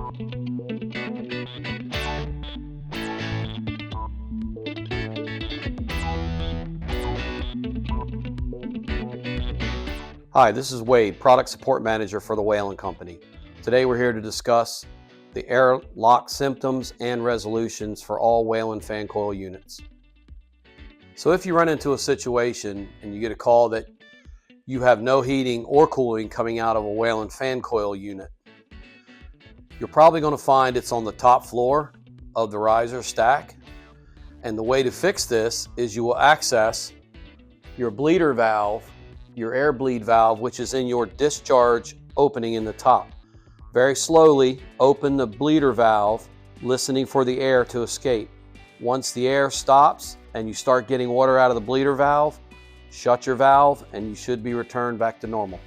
Hi, this is Wade, Product Support Manager for the Whalen Company. Today we're here to discuss the airlock symptoms and resolutions for all Whalen fan coil units. So if you run into a situation and you get a call that you have no heating or cooling coming out of a Whalen fan coil unit, you're probably going to find it's on the top floor of the riser stack. And the way to fix this is you will access your bleeder valve, your air bleed valve, which is in your discharge opening in the top. Very slowly open the bleeder valve, listening for the air to escape. Once the air stops and you start getting water out of the bleeder valve, shut your valve and you should be returned back to normal.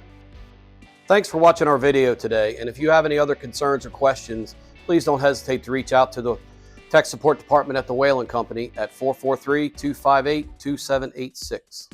Thanks for watching our video today, and if you have any other concerns or questions, please don't hesitate to reach out to the Tech Support Department at the Whalen Company at 443-258-2786.